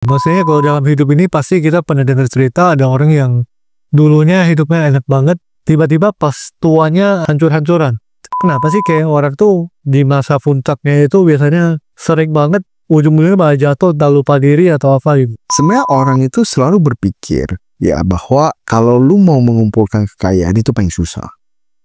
Maksudnya kalau dalam hidup ini pasti kita pernah dengar cerita ada orang yang dulunya hidupnya enak banget, tiba-tiba pas tuanya hancur-hancuran. Kenapa sih kayak orang tuh di masa puncaknya itu biasanya sering banget ujung-ujungnya malah jatuh, tak lupa diri atau apa gitu. Sebenarnya orang itu selalu berpikir ya bahwa kalau lu mau mengumpulkan kekayaan itu paling susah.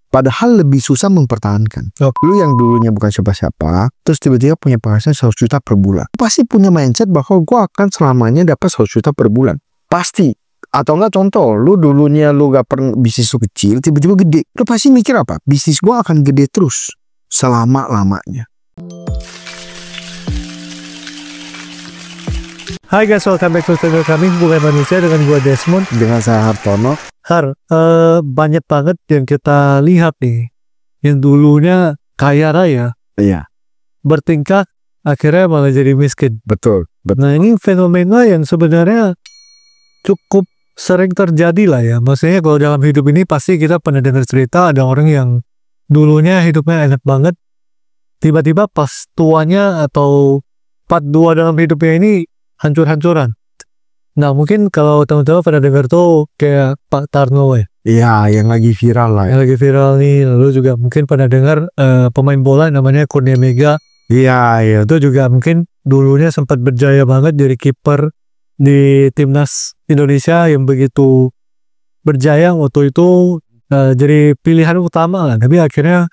Padahal lebih susah mempertahankan. Lu yang dulunya bukan siapa-siapa, terus tiba-tiba punya penghasilan 100 juta per bulan. Lu pasti punya mindset bahwa gua akan selamanya dapat 100 juta per bulan. Pasti. Atau enggak contoh, lu dulunya lu gak pernah bisnis lu kecil, tiba-tiba gede. Lu pasti mikir apa? Bisnis gua akan gede terus. Selama-lamanya. Hai guys, welcome back to channel kami, Bukan Manusia, dengan gua Desmond. Dengan saya Hartono. Banyak banget yang kita lihat nih, yang dulunya kaya raya, Iya, bertingkat, akhirnya malah jadi miskin. betul. Nah ini fenomena yang sebenarnya cukup sering terjadi lah ya. Maksudnya kalau dalam hidup ini pasti kita pernah dengar cerita ada orang yang dulunya hidupnya enak banget, tiba-tiba pas tuanya atau part 2 dalam hidupnya ini hancur-hancuran. Nah mungkin kalau teman-teman pernah dengar tuh kayak Pak Tarno ya. Iya, yang lagi viral lah. Yang lagi viral nih. Lalu juga mungkin pernah dengar pemain bola namanya Kurnia Mega. Iya. Itu juga mungkin dulunya sempat berjaya banget jadi kiper di timnas Indonesia yang begitu berjaya waktu itu, jadi pilihan utama lah. Tapi akhirnya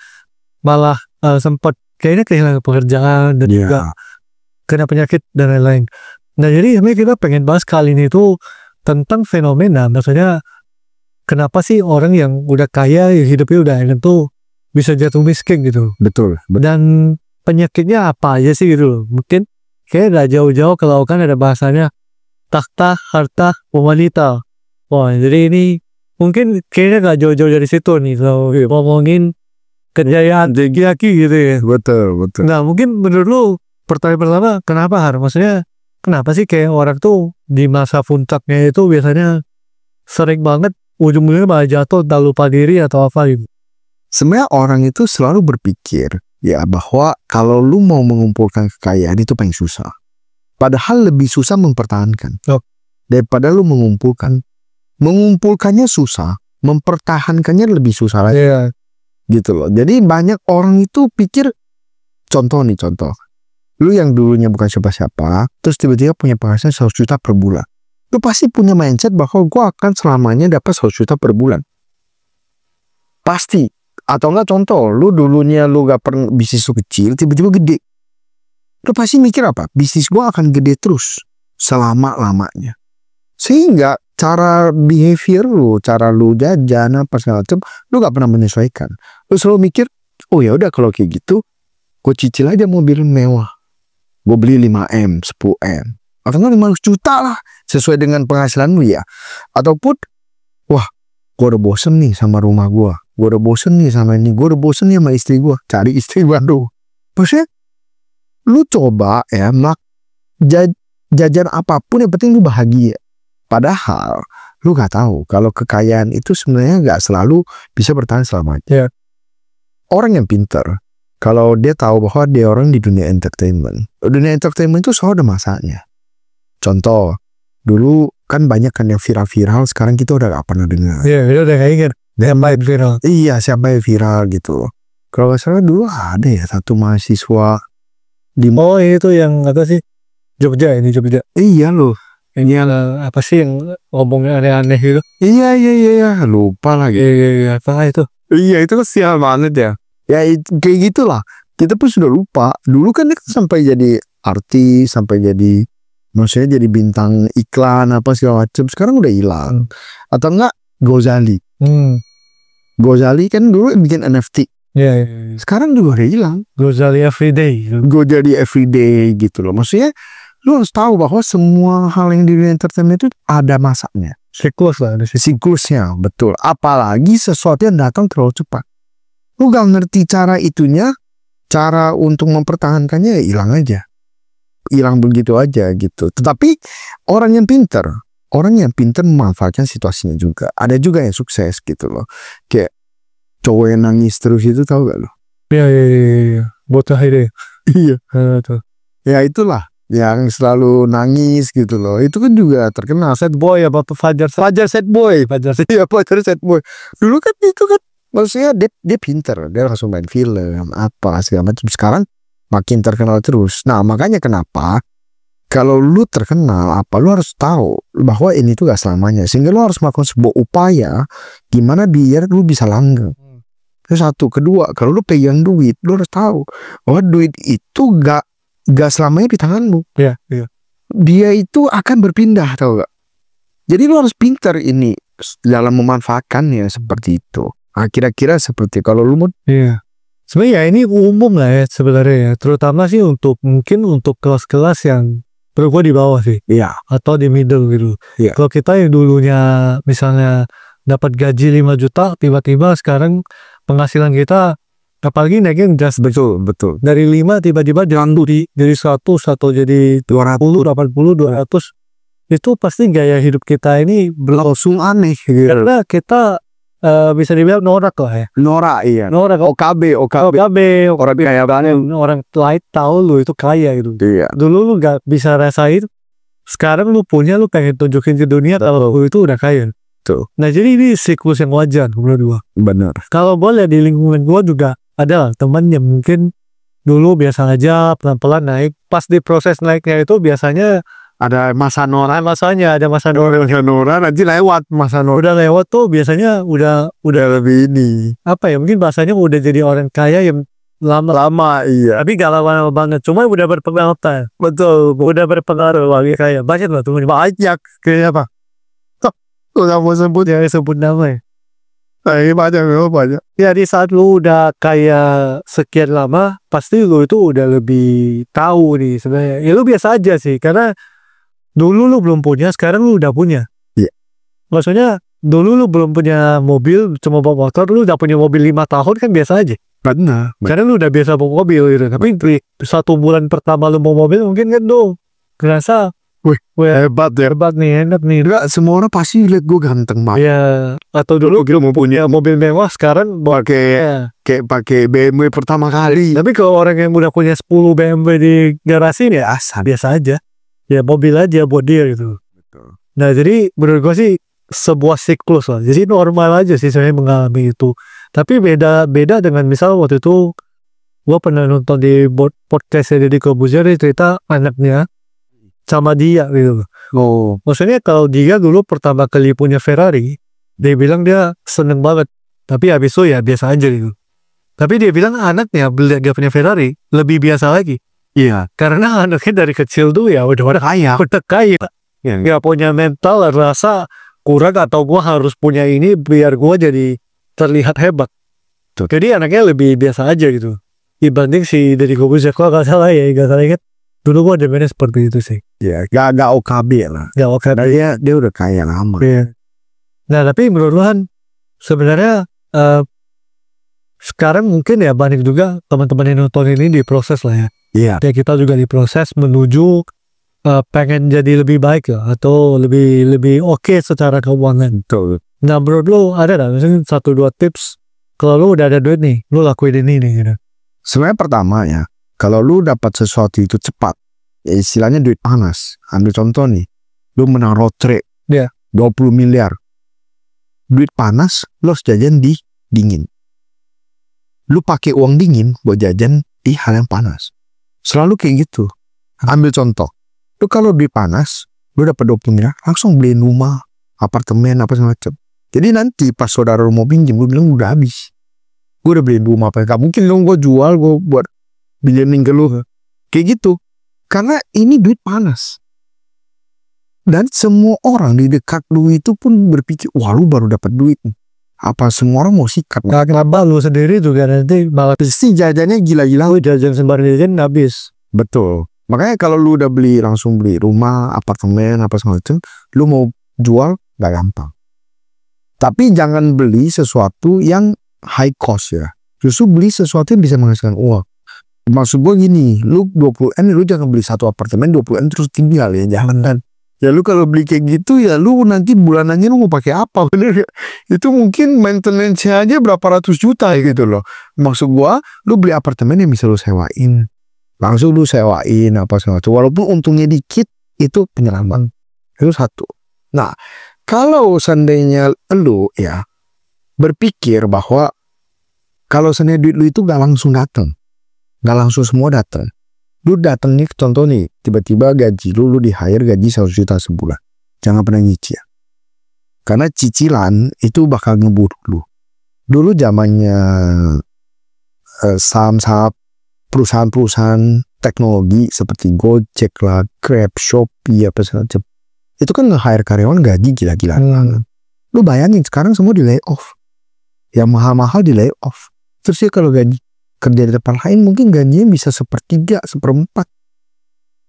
malah sempat kayaknya kehilangan pekerjaan dan juga kena penyakit dan lain-lain. Nah jadi kita pengen bahas kali ini tuh tentang fenomena, maksudnya kenapa sih orang yang udah kaya, yang hidupnya udah enak tuh bisa jatuh miskin gitu. Betul. Dan penyakitnya apa aja sih gitu loh. Mungkin kayak gak jauh-jauh kalau kan ada bahasanya takhta, harta, wanita. Wah jadi ini mungkin kayaknya gak jauh-jauh dari situ nih kalau ngomongin kejayaan tinggi gitu ya. Betul. Nah mungkin menurut lu pertanyaan pertama kenapa maksudnya kenapa sih kayak orang tuh di masa puncaknya itu biasanya sering banget ujung-ujungnya malah jatuh, tak lupa diri atau apa gitu. Sebenarnya orang itu selalu berpikir ya bahwa kalau lu mau mengumpulkan kekayaan itu paling susah. Padahal lebih susah mempertahankan daripada lu mengumpulkan. Mengumpulkannya susah, mempertahankannya lebih susah lagi. Gitu loh. Jadi banyak orang itu pikir, contoh. Lu yang dulunya bukan siapa-siapa, terus tiba-tiba punya penghasilan 100 juta per bulan. Lu pasti punya mindset bahwa gua akan selamanya dapat 100 juta per bulan. Pasti. Atau enggak contoh, lu dulunya lu gak pernah bisnis lu kecil, tiba-tiba gede. Lu pasti mikir apa? Bisnis gua akan gede terus. Selama-lamanya. Sehingga cara behavior lu, cara lu jajan apa segala macam, lu gak pernah menyesuaikan. Lu selalu mikir, oh ya udah kalau kayak gitu, gue cicil aja mobil mewah. Gue beli 5M, 10M. Atau enggak 500 juta lah. Sesuai dengan penghasilan lu ya. Ataupun, wah, gue udah bosen nih sama rumah gue. Gue udah bosen nih sama ini. Gue udah bosen nih sama istri gue. Cari istri baru. Maksudnya, lu coba ya, jajan apapun yang penting lu bahagia. Padahal, lu gak tahu kalau kekayaan itu sebenarnya gak selalu bisa bertahan selamanya. Orang yang pintar, kalau dia tahu bahwa dia orang di dunia entertainment. Dunia entertainment itu selalu ada masanya. Contoh, dulu kan banyak kan yang viral-viral, sekarang kita udah gak pernah dengar. Iya, udah gak ingat. Siapa yang viral? Iya, siapa yang viral gitu. Kalau gak salah dulu ada ya satu mahasiswa di... Oh itu yang apa sih? Jogja. Iya loh. Ini apa sih yang ngomongnya aneh-aneh gitu? Iya. Lupa lagi. Iya, apa itu? Iya, itu kan sial banget ya. Ya kayak gitulah. Kita pun sudah lupa. Dulu kan dia sampai jadi artis, sampai jadi maksudnya jadi bintang iklan apa segala macam. Sekarang udah hilang. Atau enggak Gozali. Gozali kan dulu bikin NFT. Iya. Sekarang juga udah hilang. Gozali everyday. Gozali everyday gitu loh. Maksudnya lu harus tahu bahwa semua hal yang di dunia entertainment itu ada masanya. Siklus lah. Siklusnya, betul. Apalagi sesuatu yang datang terlalu cepat. Lu gak ngerti cara itunya, cara untuk mempertahankannya ya hilang aja. Hilang begitu aja gitu. Tetapi orang yang pintar memanfaatkan situasinya juga. Ada juga yang sukses gitu loh. Kayak cowok yang nangis terus itu, tahu gak lo? Iya. Bocah ide. Iya. Tuh. Ya itulah. yang selalu nangis gitu loh. Itu kan juga terkenal sad boy apa Fajar sad boy. Iya, Fajar sad boy. Dulu kan itu kan maksudnya dia pinter, dia langsung main film apa segala macam. Sekarang makin terkenal terus. Nah, makanya kenapa kalau lu terkenal apa lu harus tahu bahwa ini tuh gak selamanya. Sehingga lu harus melakukan sebuah upaya gimana biar lu bisa langgeng. Itu satu. Kedua, kalau lu pegang duit, lu harus tahu bahwa duit itu gak selamanya di tanganmu. Iya. Dia itu akan berpindah, tahu gak? Jadi lu harus pintar ini dalam memanfaatkannya seperti itu. Nah, kira-kira seperti kalau lu mau. Iya. Sebenarnya ini umum lah ya sebenarnya ya. Terutama sih mungkin untuk kelas-kelas yang perlu gue di bawah sih. Iya. Atau di middle gitu. Iya. Kalau kita yang dulunya misalnya dapat gaji 5 juta, tiba-tiba sekarang penghasilan kita apalagi naikin just Betul. dari 5 tiba-tiba jadi 100 atau jadi 200, 80, 200. Itu pasti gaya hidup kita ini Langsung aneh gitu. karena kita bisa dibilang norak lah ya. Norak, iya. Norak. OKB. Orang kaya banget. Orang lain tahu lu itu kaya gitu. Iya. Dulu lu gak bisa rasain. Sekarang lu punya, lu pengen tunjukin ke dunia kalau lu itu udah kaya. Tuh. Nah, jadi ini siklus yang wajar menurut gua. Benar. Kalau boleh di lingkungan gua juga ada teman yang mungkin dulu biasa aja pelan-pelan naik. Pas di proses naiknya itu biasanya Ada masa norak. ada masa Norak nanti lewat masa norak. udah lewat tuh biasanya udah Lebih ini. apa ya, mungkin bahasanya udah jadi orang kaya yang lama, Iya. tapi gak lama banget, cuma udah berpengaruh. Betul. Udah berpengaruh lagi kaya banyak lah tuh, Banyak. Kayak apa? Udah mau sebut ya. sebut nama ya. Ini banyak. Ya di saat lu udah kaya sekian lama, pasti lu itu udah lebih tahu nih sebenarnya. Ya lu biasa aja sih, karena dulu lu belum punya, sekarang lu udah punya. Iya. Maksudnya dulu lu belum punya mobil, cuma bawa motor, lu udah punya mobil 5 tahun kan biasa aja. Benar. Karena lu udah biasa bawa mobil gitu. Tapi di 1 bulan pertama lu mau mobil mungkin kan tuh ngerasa, wih Hebat ya. hebat nih, enak nih. Enggak, semua orang pasti lihat gue ganteng banget. Ya, atau dulu Kira mau punya mobil mewah, sekarang pakai ya. kayak pakai BMW pertama kali. Tapi kalau orang yang udah punya 10 BMW di garasi ya biasa aja. Ya mobil aja buat dia gitu. Betul. Nah, jadi menurut gue sih sebuah siklus lah. Jadi normal aja sih saya mengalami itu. Tapi beda dengan misal waktu itu gue pernah nonton di podcastnya Deddy Corbuzier, dia cerita anaknya sama dia gitu. Oh. Maksudnya kalau dia dulu pertama kali punya Ferrari, dia bilang dia seneng banget. Tapi habis itu ya biasa aja gitu. Tapi dia bilang anaknya beli dia punya Ferrari lebih biasa lagi. Iya. Karena anaknya dari kecil tuh ya udah Kaya. kaya. Iya. Gak punya mental rasa kurang atau gua harus punya ini biar gua jadi terlihat hebat. Tuh. Jadi anaknya lebih biasa aja gitu. Dibanding si Deddy Corbuzier, kalau gak salah ya, gak salah ingat. Dulu gua demennya seperti itu sih. Iya. Gak OKB lah. Gak oke. Nah, dia udah kaya lama. Iya. Nah tapi menurut lu Han, sebenarnya sekarang mungkin ya banyak juga teman-teman yang nonton ini diproses lah ya. Iya. Ya kita juga diproses menuju pengen jadi lebih baik ya, atau lebih oke secara keuangan. Betul. Nah menurut lu ada gak misalnya 1-2 tips kalau lu udah ada duit nih, lu lakuin ini nih gitu. Sebenarnya pertama ya, kalau lu dapat sesuatu itu cepat, ya istilahnya duit panas. Ambil contoh nih, lu menang lotre, Iya. 20 miliar. Duit panas, lu harus jajan di dingin. Lu pakai uang dingin buat jajan di hal yang panas. Selalu kayak gitu. Ambil contoh, lu kalau duit panas, lu dapat 20 miliar, langsung beliin rumah, apartemen, apa semacam. Jadi nanti pas saudara lu mau pinjam, lu bilang udah habis. Gue udah beliin rumah, apa? Gak mungkin lu gue jual, gue buat pinjemin ke lu. Kayak gitu. Karena ini duit panas. Dan semua orang di dekat lu itu pun berpikir, wah lu baru dapat duit nih. Apa semua orang mau sikat? Nah kenapa lu sendiri juga nanti malah Pasti jajannya gila-gila. lu jajan sembarang jajan habis. Betul. Makanya kalau lu udah langsung beli rumah, apartemen, apa semacam, lu mau jual gak gampang. Tapi jangan beli sesuatu yang high cost ya. Justru beli sesuatu yang bisa menghasilkan uang. Maksud gue gini, lu 20M, lu jangan beli satu apartemen 20M terus tinggal ya, jangan kan. Ya lu kalau beli kayak gitu ya lu nanti bulanannya lu mau pakai apa, bener ya? Itu mungkin maintenance-nya aja berapa ratus juta gitu loh. Maksud gua, lu beli apartemen yang bisa lu sewain. langsung lu sewain apa segala macam. Walaupun untungnya dikit, itu penyelamat. Itu satu. Nah, kalau seandainya lu ya berpikir bahwa kalau seandainya duit lu itu gak langsung datang, gak langsung semua datang. Lu datang nih, contoh nih, tiba-tiba gaji lu di hire gaji 1 juta sebulan. Jangan pernah nyicil. Karena cicilan itu bakal ngebunuh lu. Dulu zamannya saham-saham perusahaan-perusahaan teknologi seperti Gojek lah, Grab, Shopee, apa segala macam. Itu kan nge-hire karyawan gaji gila-gilaan. Lu bayangin sekarang semua di layoff. Yang mahal-mahal di layoff. Terus ya kalau gaji kerja di tempat lain mungkin gajinya bisa 1/3, 1/4.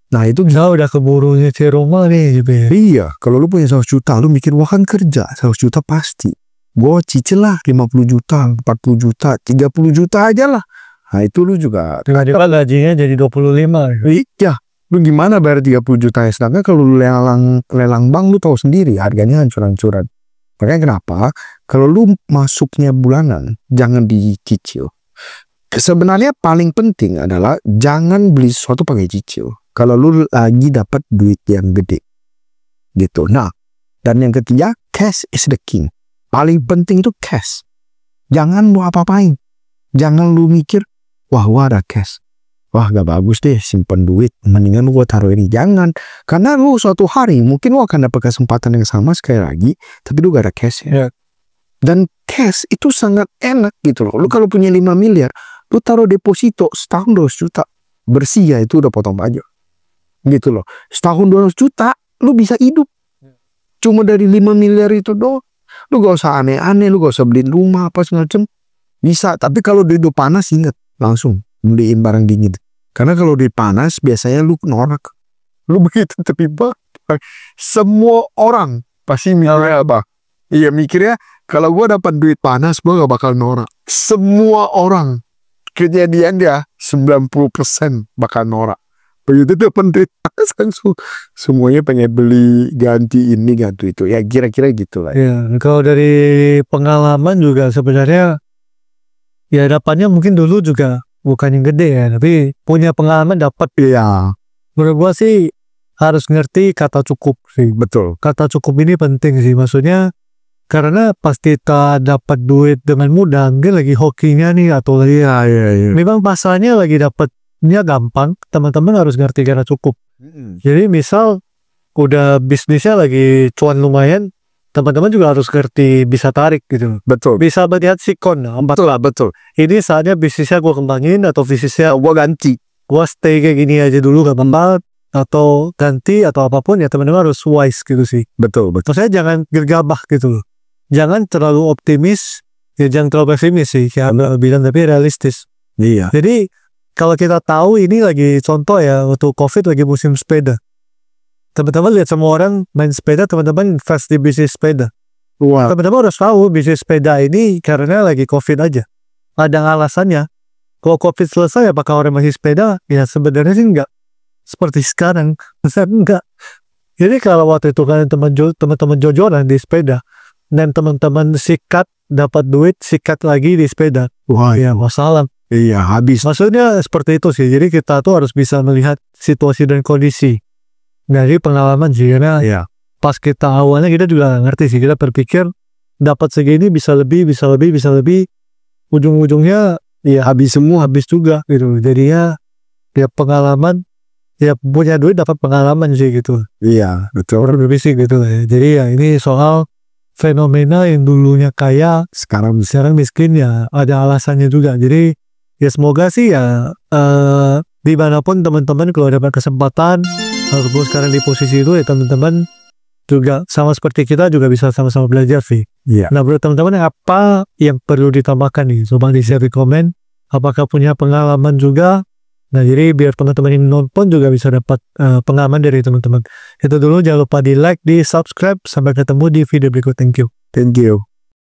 Nah itu udah keburu nyicil rumah nih gitu ya. Iya, kalau lu punya 100 juta, lu mikir wah kan kerja 100 juta pasti. Gue cicil lah 50 juta, 40 juta, 30 juta aja lah. Nah itu lu juga tiba-tiba gajinya jadi 25. Iya, lu gimana bayar 30 juta ya? Sedangkan kalau lu lelang bank lu tahu sendiri harganya hancur-hancuran. Makanya kenapa kalau lu masuknya bulanan jangan dicicil. Sebenarnya paling penting adalah jangan beli sesuatu pakai cicil. Kalau lu lagi dapat duit yang gede. Gitu. Nah, dan yang ketiga, cash is the king. Paling penting itu cash. Jangan lu apa-apain. Jangan lu mikir, wah gua ada cash. Wah gak bagus deh simpen duit. Mendingan gua taruh ini. Jangan. Karena lu suatu hari mungkin lu akan dapat kesempatan yang sama sekali lagi. Tapi lu gak ada cash ya. Dan cash itu sangat enak gitu loh. Lu kalau punya 5 miliar, lu taruh deposito setahun 200 juta. Bersih ya itu udah potong pajak. Gitu loh. Setahun 200 juta, lu bisa hidup. Cuma dari 5 miliar itu doang. Lu gak usah aneh-aneh, lu gak usah beliin rumah apa segala macam. Bisa, tapi kalau duit udah panas ingat langsung beliin barang dingin. Karena kalau duit panas biasanya lu norak. Lu begitu terlibat, semua orang pasti mikirnya apa? Iya mikirnya kalau gua dapat duit panas gua gak bakal norak. Semua orang kejadian dia 90% bakal norak. Begitu dapat duit panas langsung semuanya pengen beli, ganti ini ganti itu. Ya kira-kira gitulah. Ya, kalau dari pengalaman juga sebenarnya ya dapatnya mungkin dulu juga bukan yang gede ya, tapi punya pengalaman dapat. Iya. Menurut gua sih harus ngerti kata cukup sih. Betul. Kata cukup ini penting sih, maksudnya karena pas kita dapat duit dengan mudah, mungkin lagi hokinya nih atau lagi memang pasalnya lagi dapatnya gampang, teman-teman harus ngerti kata cukup. Jadi misal udah bisnisnya lagi cuan lumayan, teman-teman juga harus ngerti bisa tarik gitu. Betul. Bisa melihat sikon. Betul lah, betul. Ini saatnya bisnisnya gue kembangin atau bisnisnya gue ganti. Gue stay kayak gini aja dulu gak apa-apa, atau ganti atau apapun ya teman-teman harus wise gitu sih. Betul, betul. Maksudnya jangan gegabah gitu loh. Jangan terlalu optimis, ya jangan terlalu pesimis sih, kayak bilang, tapi realistis. Iya. Jadi kalau kita tahu ini lagi contoh ya, waktu COVID lagi musim sepeda. Teman-teman lihat semua orang main sepeda, teman-teman invest di bisnis sepeda. Wah. Teman-teman harus tahu bisnis sepeda ini karena lagi COVID aja. Ada alasannya. Kalau COVID selesai apakah orang masih sepeda? Ya sebenarnya sih enggak. Seperti sekarang. Enggak. Jadi kalau waktu itu kan teman-teman jojoran di sepeda, dan teman-teman sikat dapat duit, sikat lagi di sepeda. Wah, ya masalah. Iya, habis. Maksudnya seperti itu sih. Jadi kita tuh harus bisa melihat situasi dan kondisi. Dari pengalaman sih, karena Iya. pas kita awalnya kita juga ngerti sih, kita berpikir dapat segini bisa lebih, ujung-ujungnya ya habis semua, habis juga gitu. Jadi ya pengalaman, ya punya duit dapat pengalaman sih gitu. Iya, betul. Orang berbisik gitu ya. Jadi ya ini soal fenomena yang dulunya kaya sekarang miskin ya ada alasannya juga. Jadi ya semoga sih ya dimanapun teman-teman kalau dapat kesempatan ataupun sekarang di posisi itu ya teman-teman juga sama seperti kita juga bisa sama-sama belajar sih. Iya. Nah menurut teman-teman apa yang perlu ditambahkan nih? Coba di share di komen. Apakah punya pengalaman juga? Nah jadi biar teman-teman yang nonton juga bisa dapat pengalaman dari teman-teman. Itu dulu, jangan lupa di like, di subscribe. Sampai ketemu di video berikut. Thank you. Thank you.